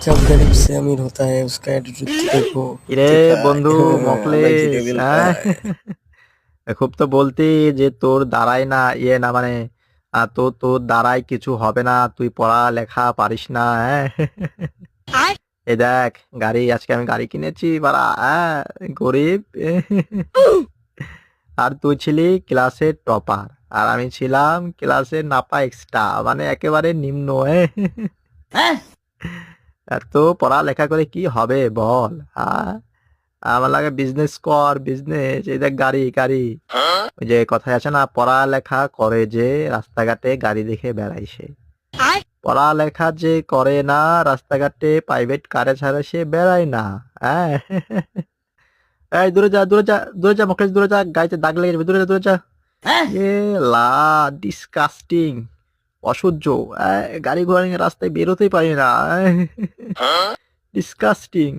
जब गरीब से अमीर होता है उसका एटीट्यूड तो देखो। কিরে বন্ধু মকলেশ, হ্যাঁ? খুব তো বলতি যে তোর দ্বারাই না না মানে তোর দ্বারাই কিছু হবে না, তুই পড়ালেখা পারিস না, হ্যাঁ? এই দেখ, আজকে আমি গাড়ি কিনেছি বাড়া, হ্যাঁ? গরিব। আর তুই ছিলি ক্লাসের টপার, আর আমি ছিলাম ক্লাসের নাপা এক্সট্রা, মানে একেবারে নিম্ন, হ্যাঁ? এত পড়ালেখা করে কি হবে বল? আমার লাগে বিজনেস কর, বিজনেস। এই দেখ গাড়ি গাড়ি, ওই যে কথায় আছে না, পড়ালেখা করে যে রাস্তাঘাটে গাড়ি দেখে বেড়ায় সে। পড়ালেখা যে করে না রাস্তাঘাটে প্রাইভেট কারে ছাড়া সে বেড়ায় না, হ্যাঁ? এই দূরে যা, দূরে যা, দূরে যা মুকেশ, দূরে যা, গাড়িতে দাগ লেগে যাবে, দূরে যা, দূরে যা। এ লা, ডিসকাস্টিং, অসহ্য। গাড়ি ঘোড়া নিয়ে রাস্তায় বেরোতেই পারি না, ডিসকাস্টিং।